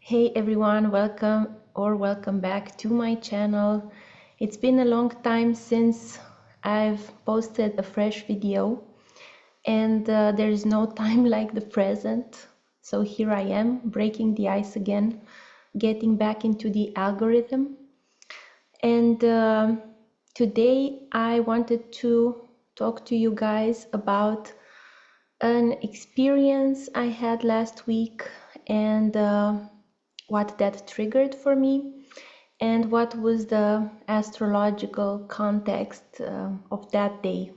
Hey everyone, welcome back to my channel. It's been a long time since I've posted a fresh video, and there's no time like the present. So here I am, breaking the ice again, getting back into the algorithm. And today I wanted to talk to you guys about an experience I had last week, and what that triggered for me, and what was the astrological context of that day,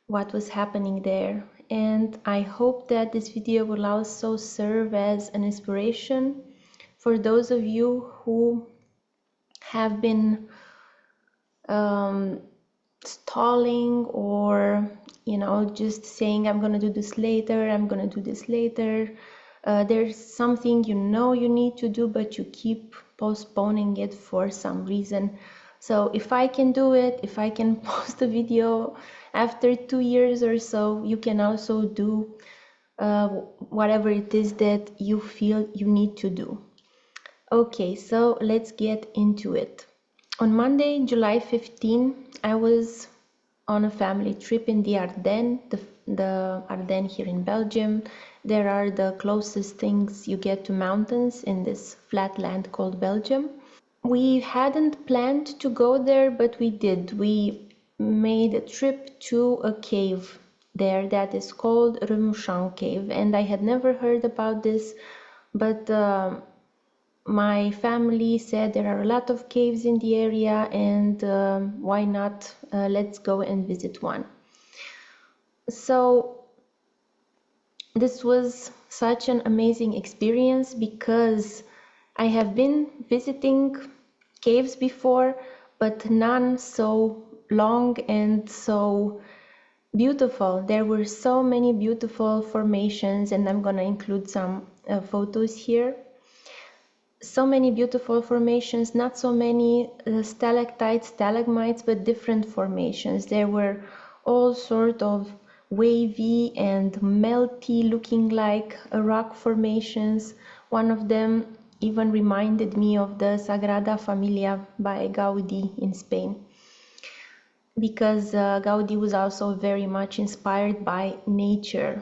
what was happening there. And I hope that this video will also serve as an inspiration for those of you who have been stalling, or just saying, I'm gonna do this later, I'm gonna do this later. There's something you need to do, but you keep postponing it for some reason. So if I can do it, if I can post a video after 2 years or so, you can also do whatever it is that you feel you need to do. Okay, so let's get into it. On Monday, July 15, I was on a family trip in the Ardennes, the Ardennes here in Belgium. There are the closest things you get to mountains in this flat land called Belgium. We hadn't planned to go there, but we did. We made a trip to a cave there that is called Remouchamps cave, and I had never heard about this, but my family said there are a lot of caves in the area, and why not, let's go and visit one. So this was such an amazing experience because I have been visiting caves before, but none so long and so beautiful. There were so many beautiful formations, and I'm gonna include some photos here. So many beautiful formations, not so many stalactites, stalagmites, but different formations. There were all sort of wavy and melty looking like rock formations. One of them even reminded me of the Sagrada Familia by Gaudi in Spain, because Gaudi was also very much inspired by nature.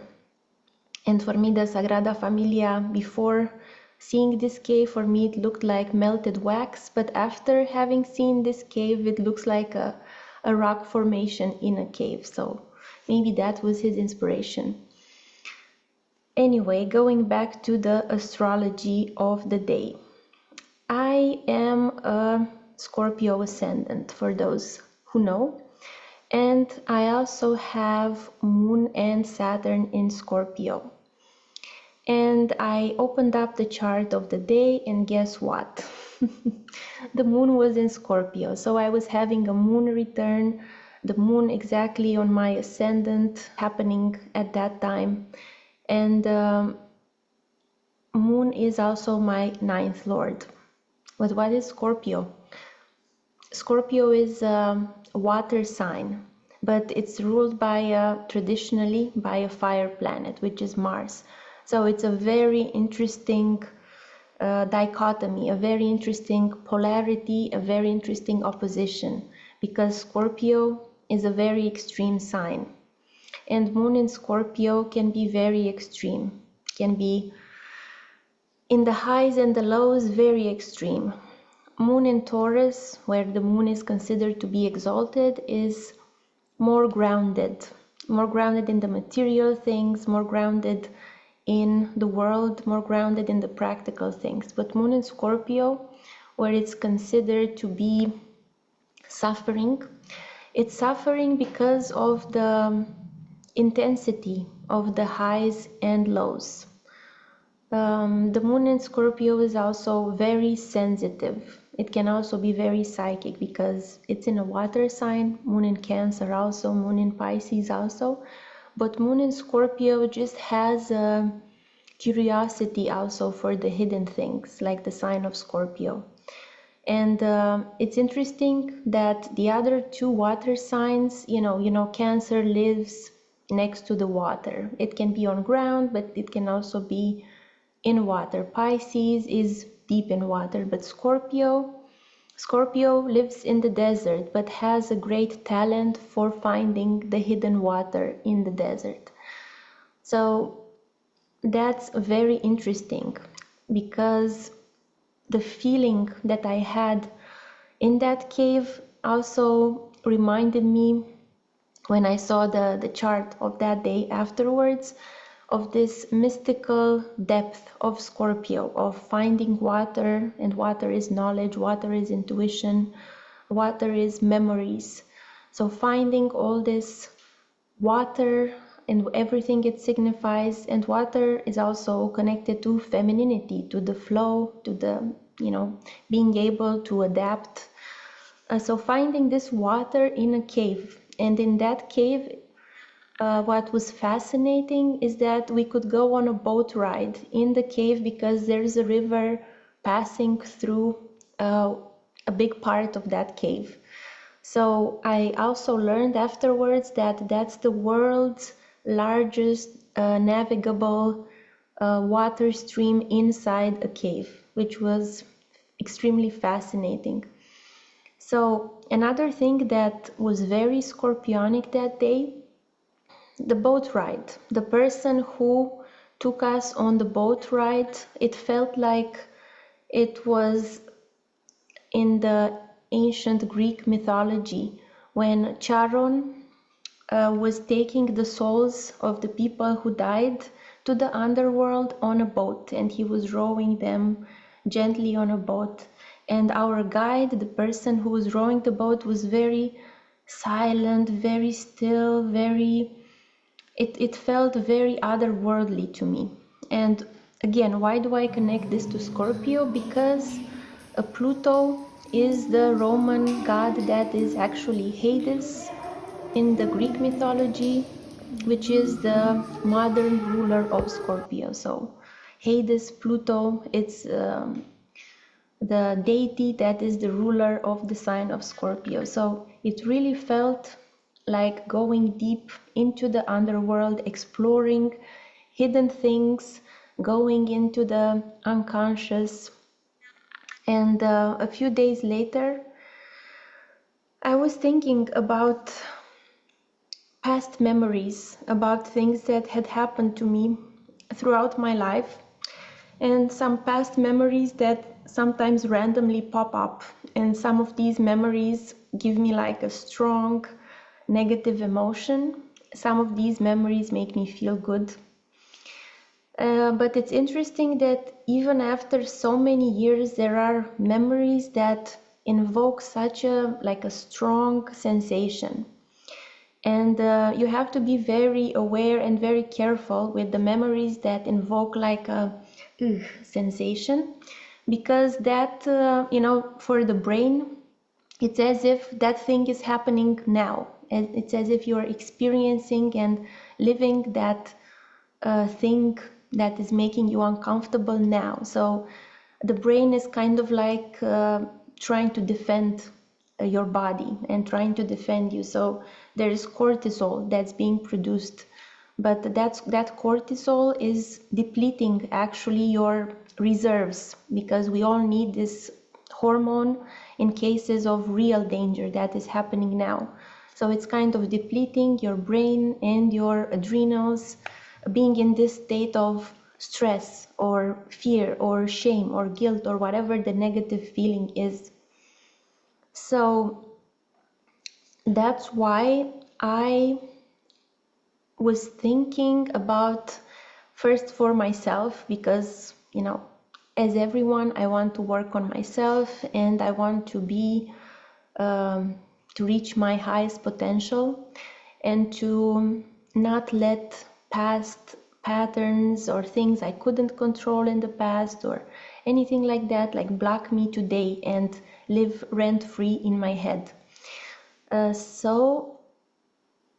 And for me, the Sagrada Familia, before seeing this cave, for me it looked like melted wax, but after having seen this cave, it looks like a rock formation in a cave. So maybe that was his inspiration. Anyway, going back to the astrology of the day. I am a Scorpio ascendant, for those who know, and I also have Moon and Saturn in Scorpio. And I opened up the chart of the day, and guess what? The moon was in Scorpio, so I was having a moon return, the moon exactly on my ascendant happening at that time. And moon is also my ninth lord. But what is Scorpio? Scorpio is a water sign, but it's ruled by traditionally by a fire planet, which is Mars. So it's a very interesting dichotomy, a very interesting polarity, a very interesting opposition, because Scorpio is a very extreme sign. And moon in Scorpio can be very extreme, can be in the highs and the lows, very extreme. Moon in Taurus, where the moon is considered to be exalted, is more grounded in the material things, more grounded in the world, more grounded in the practical things. But moon in Scorpio, where it's considered to be suffering, it's suffering because of the intensity of the highs and lows. The moon in Scorpio is also very sensitive. It can also be very psychic because it's in a water sign, moon in Cancer also, moon in Pisces also. But moon in Scorpio just has a curiosity also for the hidden things, like the sign of Scorpio. And it's interesting that the other two water signs, Cancer lives next to the water. It can be on ground, but it can also be in water. Pisces is deep in water, but Scorpio lives in the desert but has a great talent for finding the hidden water in the desert. So that's very interesting because the feeling that I had in that cave also reminded me, when I saw the chart of that day afterwards, of this mystical depth of Scorpio, of finding water, and water is knowledge, water is intuition, water is memories. So finding all this water and everything it signifies, and water is also connected to femininity, to the flow, to the, being able to adapt. So finding this water in a cave, and in that cave, what was fascinating is that we could go on a boat ride in the cave because there's a river passing through a big part of that cave. So I also learned afterwards that that's the world's largest navigable water stream inside a cave, which was extremely fascinating. So another thing that was very scorpionic that day, the boat ride. The person who took us on the boat ride, it felt like it was in the ancient Greek mythology when Charon was taking the souls of the people who died to the underworld on a boat, and he was rowing them gently on a boat. And our guide, the person who was rowing the boat, was very silent, very still, it felt very otherworldly to me. And again, why do I connect this to Scorpio? Because Pluto is the Roman god that is actually Hades in the Greek mythology, which is the modern ruler of Scorpio. So Hades, Pluto, it's the deity that is the ruler of the sign of Scorpio. So it really felt like going deep into the underworld, exploring hidden things, going into the unconscious. And a few days later, I was thinking about past memories, about things that had happened to me throughout my life, and some past memories that sometimes randomly pop up. And some of these memories give me like a strong negative emotion. Some of these memories make me feel good. But it's interesting that even after so many years, there are memories that invoke such a strong sensation. And you have to be very aware and very careful with the memories that invoke like a sensation, because that, for the brain, it's as if that thing is happening now. It's as if you're experiencing and living that thing that is making you uncomfortable now. So the brain is kind of like trying to defend your body and trying to defend you. So there is cortisol that's being produced, but that cortisol is depleting actually your reserves, because we all need this hormone in cases of real danger that is happening now. So it's kind of depleting your brain and your adrenals, being in this state of stress or fear or shame or guilt or whatever the negative feeling is. So that's why I was thinking about, first for myself, because as everyone, I want to work on myself and I want to be to reach my highest potential and to not let past patterns or things I couldn't control in the past or anything like that block me today and live rent-free in my head. So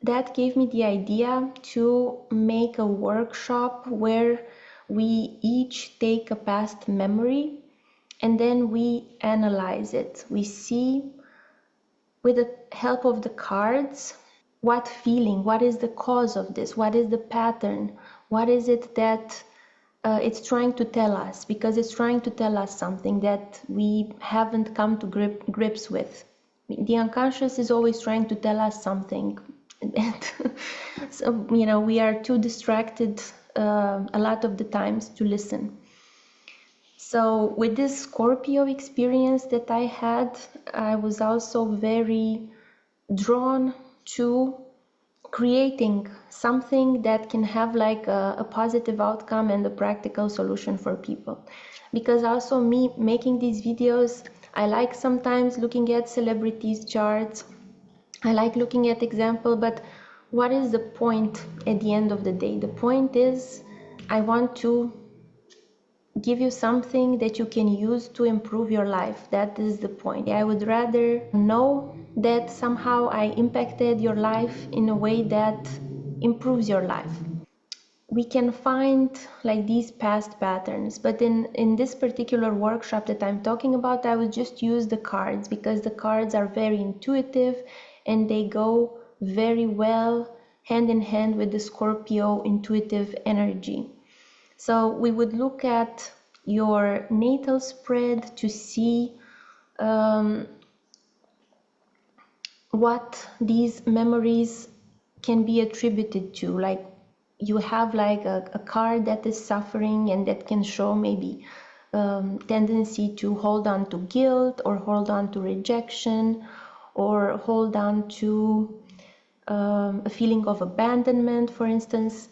that gave me the idea to make a workshop where we each take a past memory and then we analyze it. We see, with the help of the cards, what is the cause of this, what is the pattern, what is it that it's trying to tell us, because it's trying to tell us something that we haven't come to grips with. The unconscious is always trying to tell us something. And so, you know, we are too distracted a lot of the times to listen. So with this Scorpio experience that I had, I was also very drawn to creating something that can have like a positive outcome and a practical solution for people. Because also me making these videos, I like sometimes looking at celebrities' charts, I like looking at example, but what is the point at the end of the day? The point is I want to give you something that you can use to improve your life. That is the point. I would rather know that somehow I impacted your life in a way that improves your life. We can find like these past patterns, but in this particular workshop that I'm talking about, I would just use the cards because the cards are very intuitive and they go very well hand in hand with the Scorpio intuitive energy. So we would look at your natal spread to see what these memories can be attributed to. Like you have like a card that is suffering and that can show maybe tendency to hold on to guilt or hold on to rejection or hold on to a feeling of abandonment, for instance.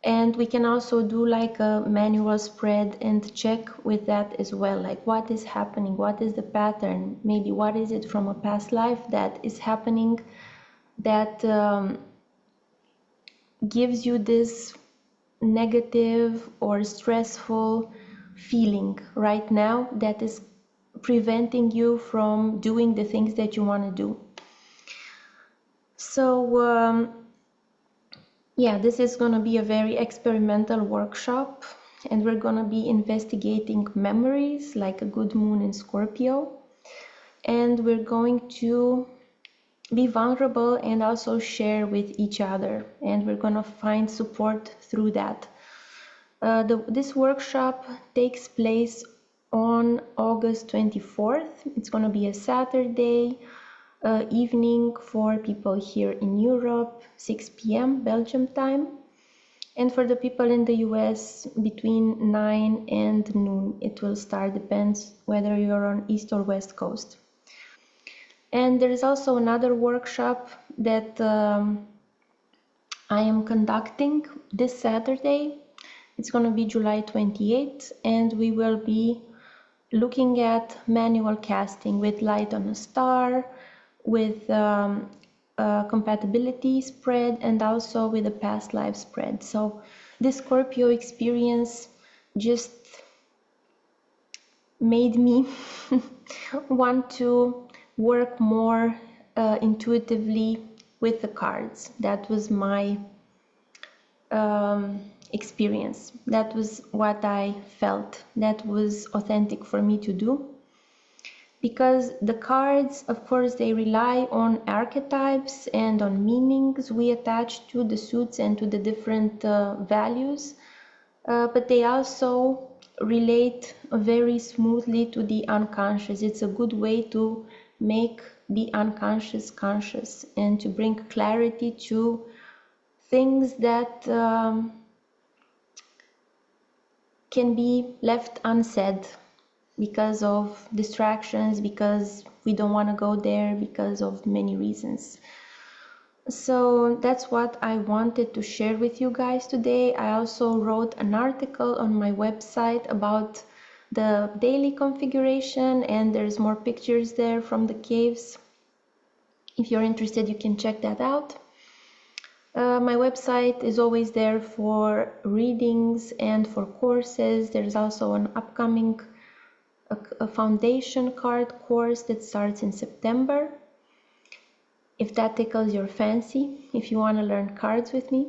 And we can also do like a manual spread and check with that as well, like what is happening, what is the pattern, maybe what is it from a past life that is happening that gives you this negative or stressful feeling right now that is preventing you from doing the things that you want to do. So yeah, this is going to be a very experimental workshop, and we're going to be investigating memories like a good moon in Scorpio, and we're going to be vulnerable and also share with each other, and we're going to find support through that. This workshop takes place on August 24th. It's going to be a Saturday evening for people here in Europe, 6 p.m. Belgium time. And for the people in the US, between 9 and noon, it will start, depends whether you're on East or West Coast. And there is also another workshop that I am conducting this Saturday. It's going to be July 28th, and we will be looking at manual casting with light on a star, with compatibility spread, and also with a past life spread. So this Scorpio experience just made me want to work more intuitively with the cards. That was my experience. That was what I felt. That was authentic for me to do. Because the cards, of course, they rely on archetypes and on meanings we attach to the suits and to the different values, but they also relate very smoothly to the unconscious. It's a good way to make the unconscious conscious and to bring clarity to things that can be left unsaid because of distractions, because we don't want to go there, because of many reasons. So that's what I wanted to share with you guys today. I also wrote an article on my website about the daily configuration, and there's more pictures there from the caves. If you're interested, you can check that out. My website is always there for readings and for courses. There's also an upcoming a foundation card course that starts in September. If that tickles your fancy, if you want to learn cards with me.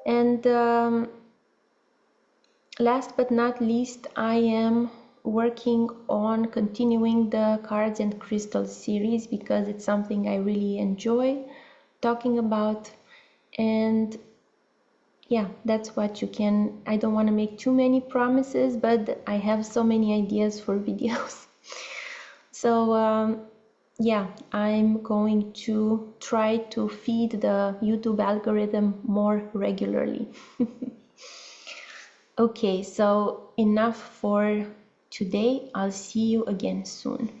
And last but not least, I am working on continuing the cards and crystals series because it's something I really enjoy talking about, and yeah, that's what you can. I don't want to make too many promises, but I have so many ideas for videos. So yeah, I'm going to try to feed the YouTube algorithm more regularly. Okay, so enough for today. I'll see you again soon.